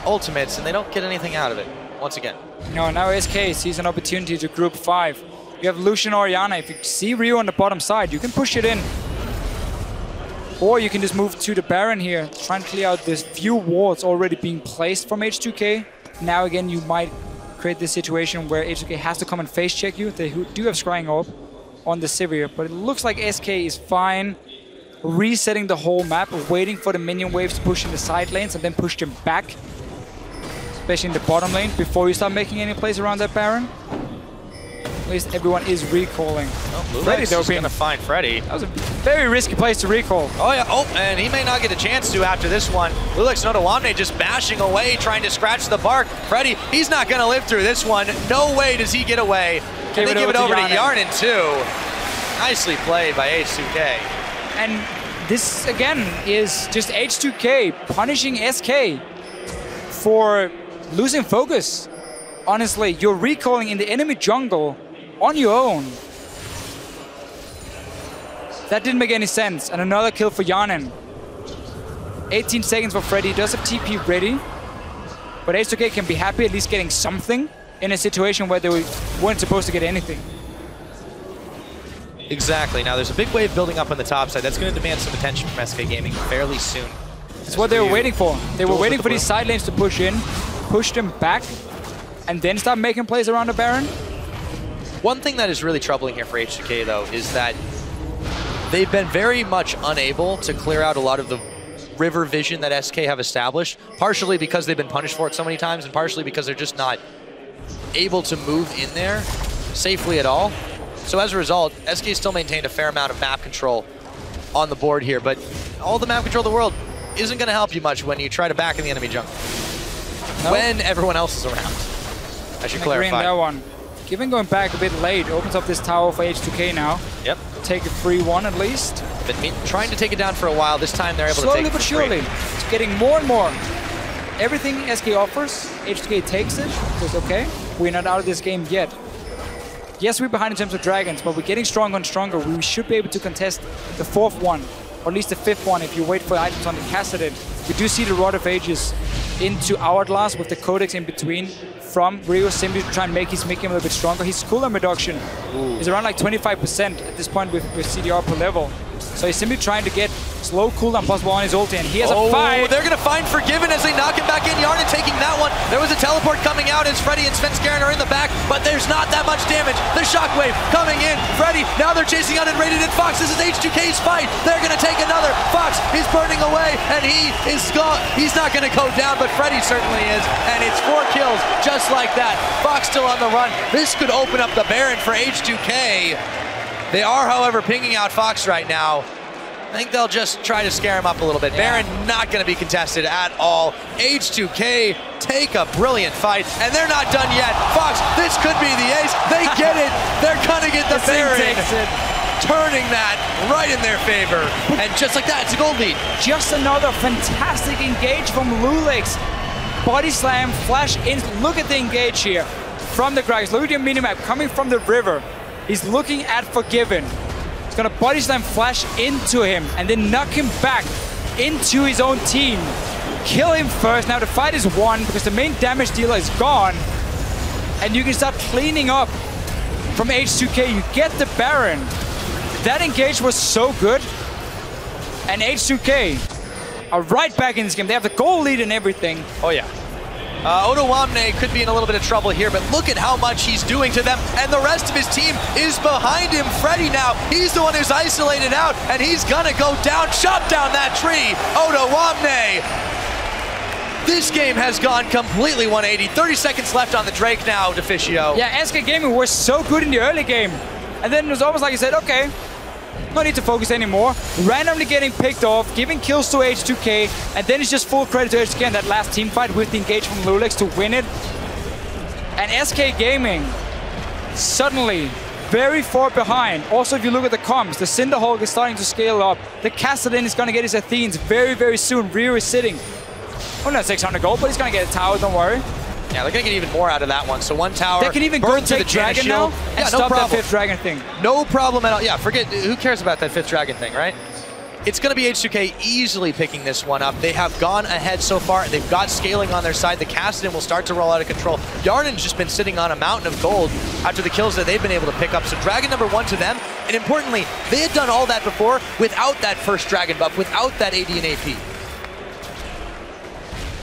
ultimates, and they don't get anything out of it, once again. No, now SK sees an opportunity to group 5. You have Lucian or Oriana. If you see Ryu on the bottom side, you can push it in. Or you can just move to the Baron here, try and clear out this few wards already being placed from H2K. Now again, you might create this situation where H2K has to come and face check you. They do have Scrying Orb on the Sivir, but it looks like SK is fine resetting the whole map, waiting for the minion waves to push in the side lanes and then push them back, especially in the bottom lane, before you start making any plays around that Baron. At least everyone is recalling. Oh, Freddy's just gonna find Freddy. That was a very risky place to recall. Oh yeah, oh, and he may not get a chance to after this one. Lulix Nodawamne just bashing away, trying to scratch the bark. Freddy, he's not gonna live through this one. No way does he get away. And they give it over to Yarnin too. Nicely played by H2K. And this, again, is just H2K punishing SK for losing focus. Honestly, you're recalling in the enemy jungle on your own. That didn't make any sense. And another kill for Yarnin. 18 seconds for Freddy. Does have TP ready. But H2K can be happy at least getting something in a situation where they weren't supposed to get anything. Exactly. Now there's a big wave building up on the top side. That's going to demand some attention from SK Gaming fairly soon. That's what they were waiting for. They were waiting for these side lanes to push in, push them back, and then start making plays around the Baron. One thing that is really troubling here for H2K though is that they've been very much unable to clear out a lot of the river vision that SK have established, partially because they've been punished for it so many times, and partially because they're just not able to move in there safely at all. So as a result, SK still maintained a fair amount of map control on the board here, but all the map control in the world isn't going to help you much when you try to back in the enemy jungle. When everyone else is around. I should clarify. That one. Given going back a bit late, opens up this tower for H2K now. Yep. Take a 3-1 at least. Been trying to take it down for a while. This time they're able to take it. Slowly but surely. It's getting more and more. Everything SK offers, H2K takes it. Says, okay, we're not out of this game yet. Yes, we're behind in terms of dragons, but we're getting stronger and stronger. We should be able to contest the 4th one, or at least the 5th one if you wait for items on the Cassadin. We do see the Rod of Ages into Hourglass with the Codex in between from Rio simply to try and make him a little bit stronger. His cooldown reduction is around like 25% at this point with CDR per level. So he's simply trying to get slow cooldown possible on his ulti, and he has a fight. They're going to find Forgiven as they knock him back in. Yarden taking that one. There was a teleport coming out as Freddy and Svenskeren are in the back, but there's not that much damage. The shockwave coming in. Freddy, now they're chasing out and raided in Fox. This is H2K's fight. They're going to take another. Fox is burning away, and he is gone. He's not going to go down, but Freddy certainly is, and it's 4 kills just like that. Fox still on the run. This could open up the Baron for H2K. They are, however, pinging out Fox right now. I think they'll just try to scare him up a little bit. Yeah. Baron not going to be contested at all. H2K take a brilliant fight, and they're not done yet. Fox, this could be the ace. They get it. They're going to get the Baron. Turning that right in their favor. And just like that, it's a gold lead. Just another fantastic engage from Lulex. Body slam, flash in. Look at the engage here from the Gragas. Look at your minimap coming from the river. He's looking at Forgiven. He's gonna body slam flash into him and then knock him back into his own team. Kill him first. Now the fight is won because the main damage dealer is gone. And you can start cleaning up from H2K. You get the Baron. That engage was so good. And H2K are right back in this game. They have the goal lead and everything. Oh yeah. Odoamne could be in a little bit of trouble here, but look at how much he's doing to them, and the rest of his team is behind him. Freddy now, he's the one who's isolated out, and he's gonna go down, chop down that tree. Odoamne. This game has gone completely 180. 30 seconds left on the Drake now, Deficio. Yeah, SK Gaming was so good in the early game, and then it was almost like he said, okay, no need to focus anymore. Randomly getting picked off, giving kills to H2K, and then it's just full credit to H2K in that last team fight with the engage from Lulex to win it. And SK Gaming suddenly very far behind. Also, if you look at the comms, the Cinderhawk is starting to scale up. The Cassadin is going to get his Athenes very, very soon. Rio is sitting. Oh, not 600 gold, but he's going to get a tower, don't worry. Yeah, they're going to get even more out of that one. So one tower. They can even go take the dragon now and stop that 5th dragon thing. No problem at all. Yeah, forget, who cares about that 5th dragon thing, right? It's going to be H2K easily picking this one up. They have gone ahead so far. They've got scaling on their side. The Cassadin will start to roll out of control. Yarden's just been sitting on a mountain of gold after the kills that they've been able to pick up. So dragon number 1 to them. And importantly, they had done all that before without that first dragon buff, without that AD and AP.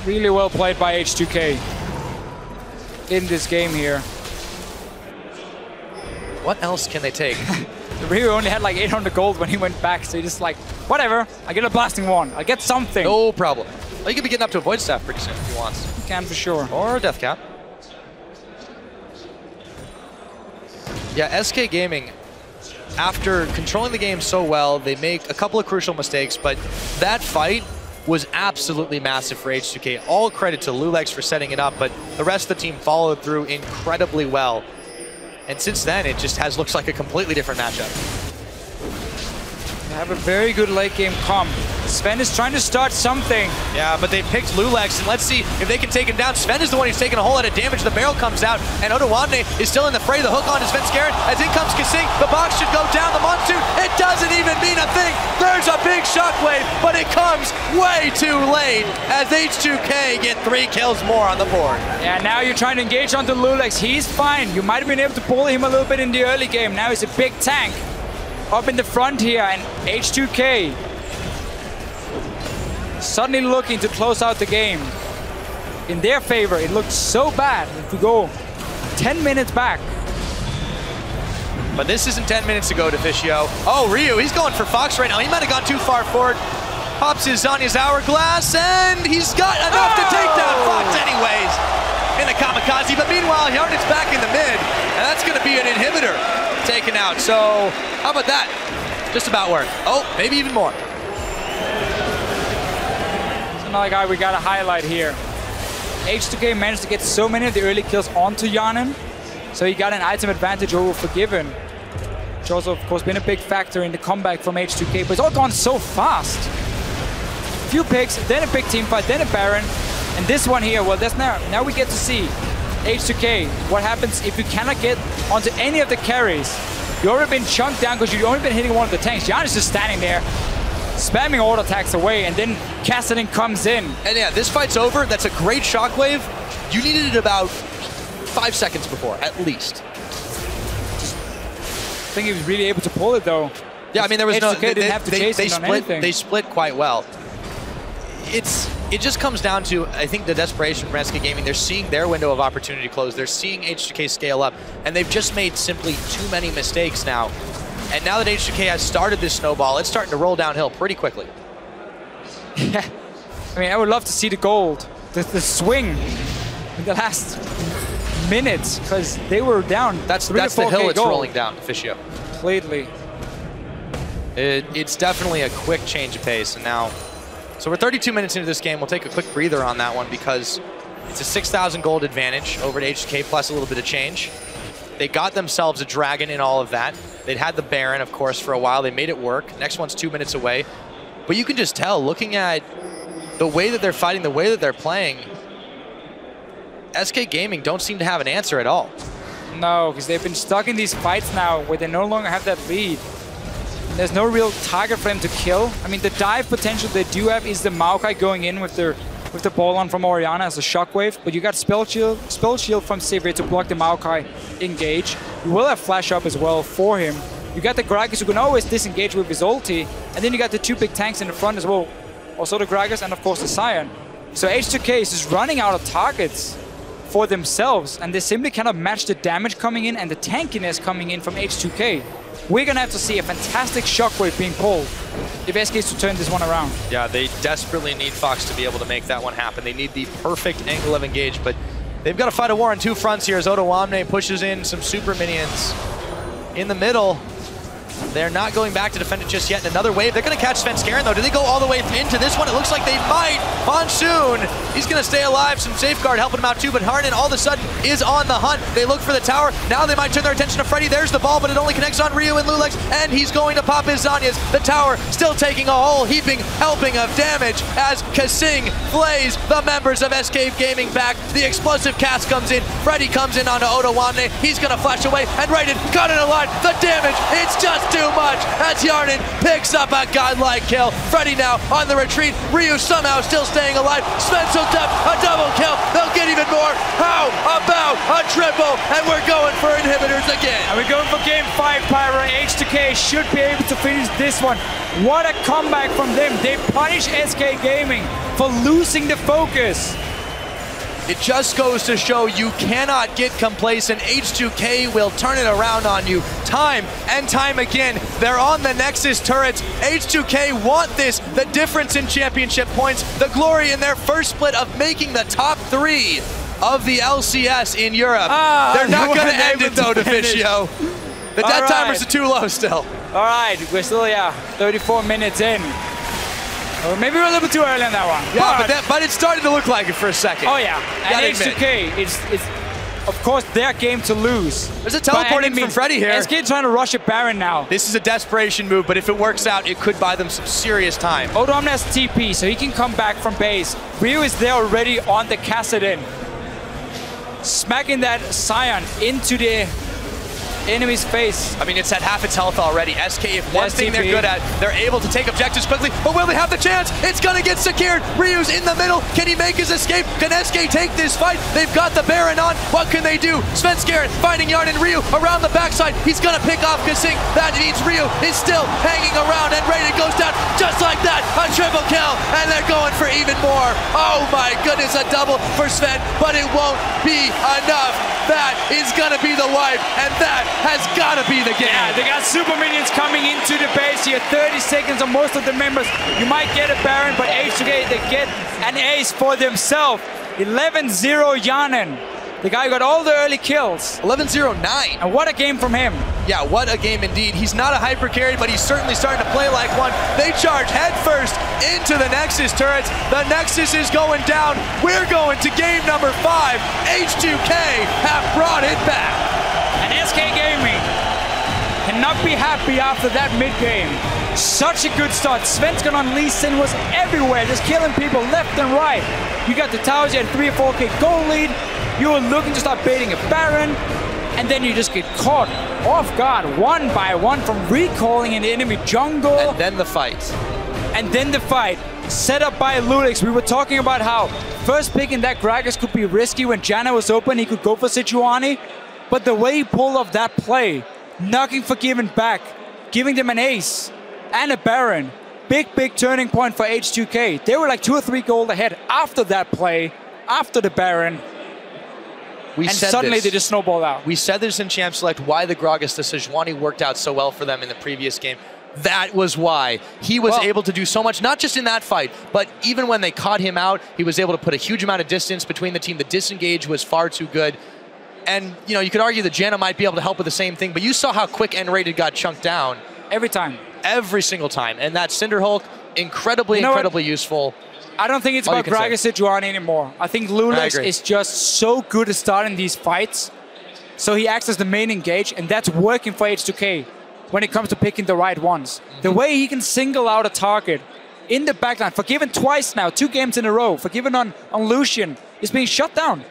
Really well played by H2K in this game here. What else can they take? Rio only had like 800 gold when he went back, so he just like, whatever, I get a blasting one, I get something. No problem. Well, he could be getting up to a Void Staff pretty soon if he wants. He can for sure. Or a Death Cap. Yeah, SK Gaming, after controlling the game so well, they make a couple of crucial mistakes, but that fight was absolutely massive for H2K. All credit to Lulex for setting it up, but the rest of the team followed through incredibly well. And since then, it just looks like a completely different matchup. They have a very good late game comp. Sven is trying to start something. Yeah, but they picked Lulex, and let's see if they can take him down. Sven is the one who's taking a whole lot of damage. The barrel comes out, and Odoamne is still in the fray. The hook on is Svenskeren. As in comes Kasing. The box should go down. The Monsoon, it doesn't even mean a thing. There's a big shockwave, but it comes way too late as H2K get 3 kills more on the board. Yeah, now you're trying to engage onto Lulex. He's fine. You might have been able to bully him a little bit in the early game. Now he's a big tank up in the front here, and H2K suddenly looking to close out the game in their favor. It looked so bad. If we go 10 minutes back, But this isn't 10 minutes to go to Fischio. Oh, Ryu, he's going for Fox right now. He might have gone too far forward. Pops his Zanya's Hourglass, and he's got enough to take down Fox anyways in the Kamikaze. But meanwhile, Yarden's back in the mid, and that's going to be an inhibitor taken out. So how about that? Just about worth. Oh, maybe even more. There's another guy we got to highlight here. H2K managed to get so many of the early kills onto Yarden, so he got an item advantage over Forgiven, which also, of course, been a big factor in the comeback from H2K, but it's all gone so fast. Few picks, then a big team fight, then a Baron, and this one here, well, that's now we get to see H2K, what happens if you cannot get onto any of the carries. You've already been chunked down because you've only been hitting one of the tanks. Giannis just standing there, spamming auto attacks away, and then Kassadin comes in. And yeah, this fight's over. That's a great shockwave. You needed it about 5 seconds before, at least. I think he was really able to pull it, though. Yeah, I mean, there was no... They didn't have to chase him on anything. They split quite well. It just comes down to, I think, the desperation from SK Gaming. They're seeing their window of opportunity close. They're seeing H2K scale up, and they've just made simply too many mistakes now. And now that H2K has started this snowball, it's starting to roll downhill pretty quickly. Yeah, I mean, I would love to see the gold, the swing in the last minutes, because they were down. That's the hill it's rolling down, Fischio. Completely. It's definitely a quick change of pace, and now... So we're 32 minutes into this game. We'll take a quick breather on that one because it's a 6,000 gold advantage over to H2K plus a little bit of change. They got themselves a dragon in all of that. They'd had the Baron, of course, for a while. They made it work. Next one's 2 minutes away. But you can just tell, looking at the way that they're fighting, the way that they're playing, SK Gaming don't seem to have an answer at all. No, because they've been stuck in these fights now where they no longer have that lead. There's no real target for them to kill. I mean, the dive potential they do have is the Maokai going in with the ball on from Orianna as a shockwave, but you got spell shield from Sivir to block the Maokai engage. You will have flash up as well for him. You got the Gragas who can always disengage with his ulti, and then you got the two big tanks in the front as well. Also the Gragas and of course the Sion. So H2K is just running out of targets for themselves, and they simply cannot match the damage coming in and the tankiness coming in from H2K. We're going to have to see a fantastic shockwave being pulled if SK is to turn this one around. Yeah, they desperately need Fox to be able to make that one happen. They need the perfect angle of engage, but they've got to fight a war on two fronts here as Ottawamne pushes in some super minions in the middle. They're not going back to defend it just yet. In another wave, they're going to catch FLICKR though. Do they go all the way into this one? It looks like they might. Monsoon, he's going to stay alive. Some safeguard helping him out too, but Harden all of a sudden is on the hunt. They look for the tower. Now they might turn their attention to Freddy. There's the ball, but it only connects on Ryu and Lulex, and he's going to pop his Zanyas. The tower still taking a whole helping of damage as Kasing flays the members of SK Gaming back. The explosive cast comes in. Freddy comes in onto Ottawamne. He's going to flash away, and Raiden got it alive. The damage, it's just too much as Yarden picks up a godlike kill. Freddy now on the retreat. Ryu somehow still staying alive. Spencer Depp, a double kill. They'll get even more. How about a triple? And we're going for inhibitors again. And we're going for game 5, Pyro. H2K should be able to finish this one. What a comeback from them. They punish SK Gaming for losing the focus. It just goes to show you cannot get complacent. H2K will turn it around on you time and time again. They're on the Nexus turrets. H2K want this, the difference in championship points, the glory in their first split of making the top 3 of the LCS in Europe. They're not going to end it though, Deficio. The death timers are too low still. All right, we're still, 34 minutes in. Or maybe we're a little bit too early on that one. Yeah, but it started to look like it for a second. Oh yeah, and H2K, it's of course their game to lose. There's a teleport in from Freddy here. SK trying to rush a Baron now. This is a desperation move, but if it works out, it could buy them some serious time. Ottawamne has TP, so he can come back from base. Ryu is there already on the Kassadin. Smacking that Sion into the enemy's face. I mean, it's at half its health already. SK, if one thing they're good at, they're able to take objectives quickly, but will they have the chance? It's gonna get secured. Ryu's in the middle. Can he make his escape? Can SK take this fight? They've got the Baron on. What can they do? Svenskeren finding Yarden Ryu around the backside. He's gonna pick off Kasing. That means Ryu is still hanging around, and Raiden goes down just like that. A triple kill, and they're going for even more. Oh my goodness, a double for Sven, but it won't be enough. That is gonna be the wipe, and that has got to be the game. Yeah, they got super minions coming into the base here. 30 seconds on most of the members. You might get a Baron, but H2K, they get an ace for themselves. 11-0 Yanen. The guy got all the early kills. 11-0-9. And what a game from him. Yeah, what a game indeed. He's not a hyper carry, but he's certainly starting to play like one. They charge headfirst into the Nexus turrets. The Nexus is going down. We're going to game number 5. H2K have brought it back. And SK Gaming cannot be happy after that mid-game. Such a good start. Svensson on Lee Sin was everywhere, just killing people left and right. You got the towers, you had 3 or 4K goal lead. You were looking to start baiting a Baron, and then you just get caught off guard one by one from recalling in the enemy jungle. And then the fight. Set up by Lulix. We were talking about how first picking that Gragas could be risky when Janna was open. He could go for Sejuani. But the way he pulled off that play, knocking Forgiven back, giving them an ace and a Baron, big turning point for H2K. They were like 2 or 3 gold ahead after that play, after the Baron. And suddenly they just snowballed out. We said this in Champ Select, why the Gragas, the Sejuani worked out so well for them in the previous game. That was why. He was able to do so much, not just in that fight, but even when they caught him out, he was able to put a huge amount of distance between the team. The disengage was far too good. And, you know, you could argue that Janna might be able to help with the same thing, but you saw how quick N-rated got chunked down. Every time. Every single time. And that Cinder Hulk, incredibly useful. I don't think it's about Gragas Sejuani anymore. I think Lulix is just so good at starting these fights. So he acts as the main engage, and that's working for H2K when it comes to picking the right ones. The way he can single out a target in the backline, Forgiven twice now, 2 games in a row, Forgiven on Lucian, is being shut down.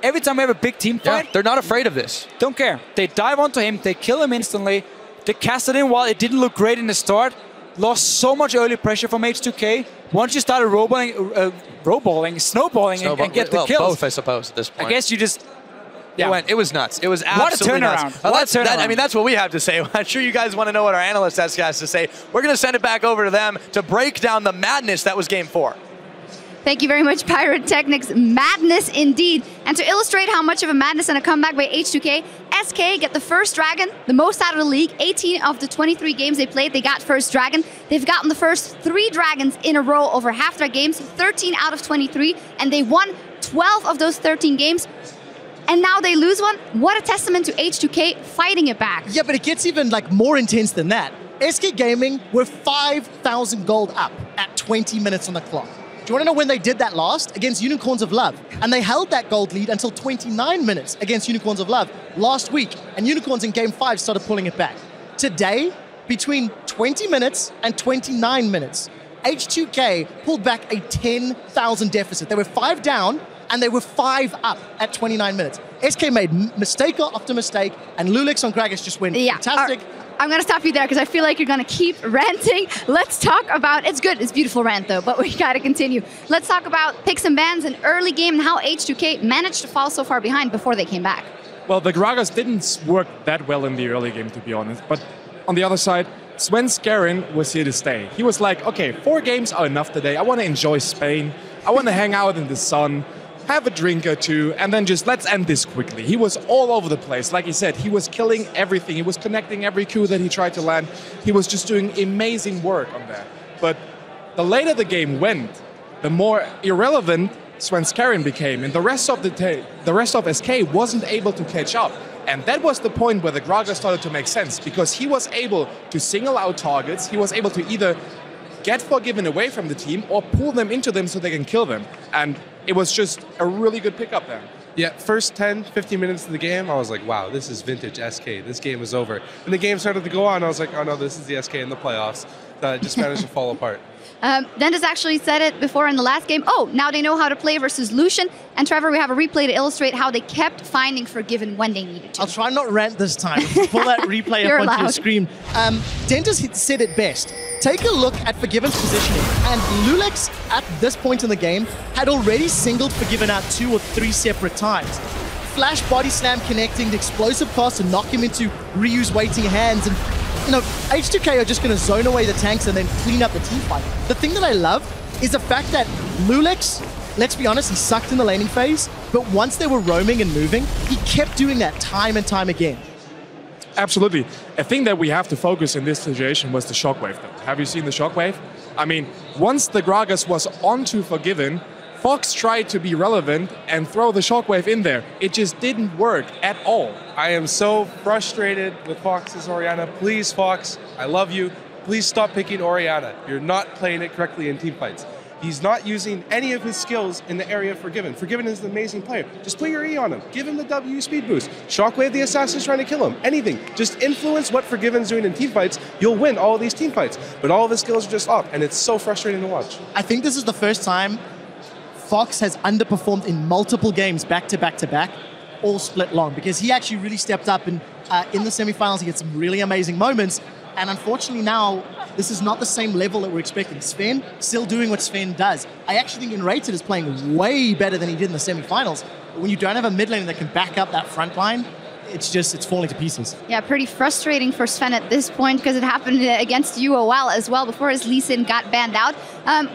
Every time we have a big team fight, they're not afraid of this. Don't care. They dive onto him, they kill him instantly. They cast it in while it didn't look great in the start. Lost so much early pressure from H2K. Once you started snowballing and get the kills. Both, I suppose, at this point. I guess you just... Yeah. It was nuts. It was absolutely nuts. What a turnaround. I mean, that's what we have to say. I'm sure you guys want to know what our analyst has to say. We're going to send it back over to them to break down the madness that was Game 4. Thank you very much, Pyrotechnics. Madness indeed. And to illustrate how much of a madness and a comeback by H2K, SK get the first dragon, the most out of the league. 18 of the 23 games they played, they got first dragon. They've gotten the first 3 dragons in a row over half their games, 13 out of 23, and they won 12 of those 13 games. And now they lose one. What a testament to H2K fighting it back. Yeah, but it gets even more intense than that. SK Gaming were 5,000 gold up at 20 minutes on the clock. Do you want to know when they did that last? Against Unicorns of Love. And they held that gold lead until 29 minutes against Unicorns of Love last week. And Unicorns in Game 5 started pulling it back. Today, between 20 minutes and 29 minutes, H2K pulled back a 10,000 deficit. They were 5 down, and they were 5 up at 29 minutes. SK made mistake after mistake, and Lulix on Gragas just went fantastic. I'm going to stop you there because I feel like you're going to keep ranting. Let's talk about, it's good, it's beautiful rant though, but we got to continue. Let's talk about picks and bans in early game and how H2K managed to fall so far behind before they came back. Well, the Gragas didn't work that well in the early game, to be honest. But on the other side, Svensson was here to stay. He was like, okay, 4 games are enough today. I want to enjoy Spain. I want to hang out in the sun, have a drink or 2, and then just let's end this quickly. He was all over the place. Like he said, he was killing everything. He was connecting every Q that he tried to land. He was just doing amazing work on that. But the later the game went, the more irrelevant Svensson became, and the rest of SK wasn't able to catch up. And that was the point where the Gragas started to make sense, because he was able to single out targets. He was able to either get Forgiven away from the team or pull them into them so they can kill them. And it was just a really good pickup there. Yeah, first 10, 15 minutes of the game, I was like, wow, this is vintage SK. This game is over. And the game started to go on. I was like, oh no, this is the SK in the playoffs. That just managed to fall apart. Dentis actually said it before in the last game. Oh, now they know how to play versus Lucian. And Trevor, we have a replay to illustrate how they kept finding Forgiven when they needed to. I'll try not rant this time. Pull that replay up onto your screen. Dentis said it best. Take a look at Forgiven's positioning. And Lulix, at this point in the game, had already singled Forgiven out 2 or 3 separate times. Flash body slam connecting, the explosive pass to knock him into Ryu's waiting hands. And you know, H2K are just going to zone away the tanks and then clean up the team fight. The thing that I love is the fact that Lulix, let's be honest, he sucked in the laning phase, but once they were roaming and moving, he kept doing that time and time again. Absolutely. A thing that we have to focus in this situation was the shockwave. Have you seen the shockwave? I mean, once the Gragas was onto Forgiven, Fox tried to be relevant and throw the shockwave in there. It just didn't work at all. I am so frustrated with Fox's Orianna. Please, Fox, I love you. Please stop picking Orianna. You're not playing it correctly in team fights. He's not using any of his skills in the area of Forgiven. Forgiven is an amazing player. Just put your E on him. Give him the W speed boost. Shockwave the assassin's trying to kill him. Anything. Just influence what Forgiven's doing in team fights. You'll win all of these team fights. But all of his skills are just off, and it's so frustrating to watch. I think this is the first time Fox has underperformed in multiple games back to back to back, all split long, because he actually really stepped up in the semifinals. He had some really amazing moments. And unfortunately now, this is not the same level that we're expecting. Sven still doing what Sven does. I actually think Enrated is playing way better than he did in the semifinals. But when you don't have a mid lane that can back up that front line, it's falling to pieces. Yeah, pretty frustrating for Sven at this point because it happened against UOL as well before his Lee Sin got banned out.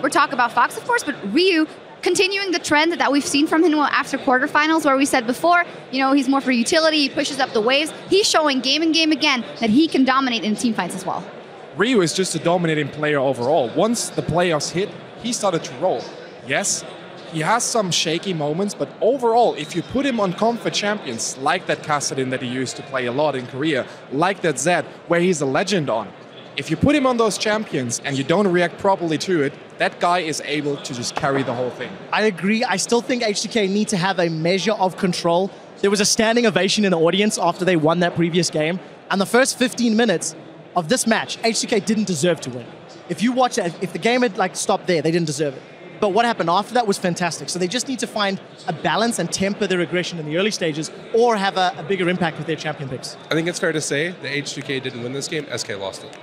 We're talking about Fox, of course, but Ryu continuing the trend that we've seen from him after quarterfinals, where we said before, you know, he's more for utility, he pushes up the waves. He's showing game and game again that he can dominate in team fights as well. Ryu is just a dominating player overall. Once the playoffs hit, he started to roll. Yes, he has some shaky moments, but overall, if you put him on comfort champions, like that Kassadin that he used to play a lot in Korea, like that Zed, where he's a legend on, if you put him on those champions and you don't react properly to it, that guy is able to just carry the whole thing. I agree. I still think H2K need to have a measure of control. There was a standing ovation in the audience after they won that previous game. And the first 15 minutes of this match, H2K didn't deserve to win. If you watch it, if the game had stopped there, they didn't deserve it. But what happened after that was fantastic. So they just need to find a balance and temper their aggression in the early stages or have a bigger impact with their champion picks. I think it's fair to say that H2K didn't win this game, SK lost it.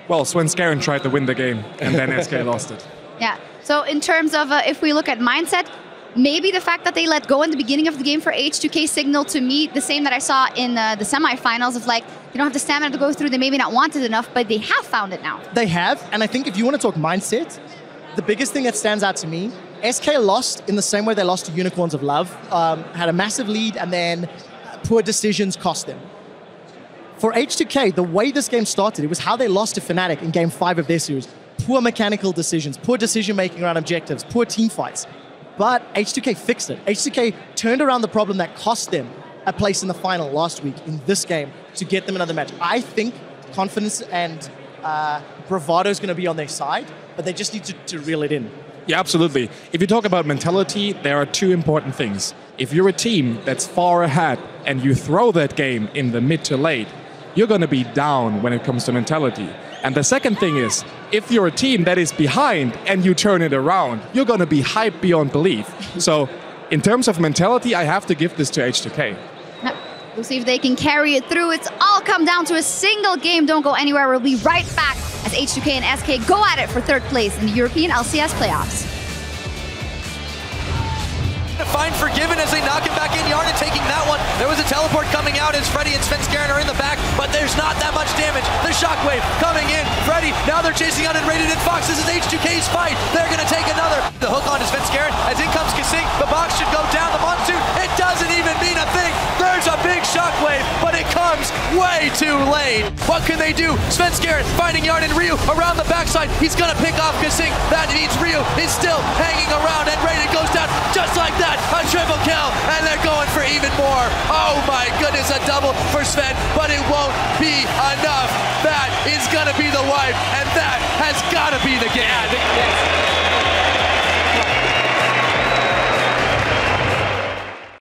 Well, Sven Skaren tried to win the game, and then SK lost it. Yeah, so in terms of if we look at mindset, maybe the fact that they let go in the beginning of the game for H2K signaled to me the same that I saw in the semifinals of like, they don't have the stamina to go through, they maybe not want it enough, but they have found it now. They have, and I think if you want to talk mindset, the biggest thing that stands out to me, SK lost in the same way they lost to Unicorns of Love, had a massive lead, and then poor decisions cost them. For H2K, the way this game started, it was how they lost to Fnatic in Game 5 of their series. Poor mechanical decisions, poor decision-making around objectives, poor team fights. But H2K fixed it. H2K turned around the problem that cost them a place in the final last week in this game to get them another match. I think confidence and bravado is going to be on their side, but they just need to reel it in. Yeah, absolutely. If you talk about mentality, there are two important things. If you're a team that's far ahead and you throw that game in the mid to late, you're going to be down when it comes to mentality. And the second thing is, if you're a team that is behind and you turn it around, you're going to be hyped beyond belief. So in terms of mentality, I have to give this to H2K. We'll see if they can carry it through. It's all come down to a single game. Don't go anywhere. We'll be right back as H2K and SK go at it for third place in the European LCS playoffs. Find Forgiven as they knock him back in. Yarnin taking that one. There was a teleport coming out as Freddy and Sven Skaren are in the back, but there's not that much damage. The shockwave coming in. Freddy, now they're chasing out Enrated and Fox. This is H2K's fight. They're going to take another. The hook on to Sven Skaren as in comes Kasing. The box should go down. The monsoon, it doesn't even mean a thing. There's a big shockwave, but it comes way too late. What can they do? Sven Skaren finding Yarnin Ryu around the backside. He's going to pick off Kasing. That means Ryu is still hanging around. Enrated goes down just like that. A triple kill, and they're going for even more. Oh my goodness, a double for Sven, but it won't be enough. That is gonna be the wipe, and that has gotta be the game.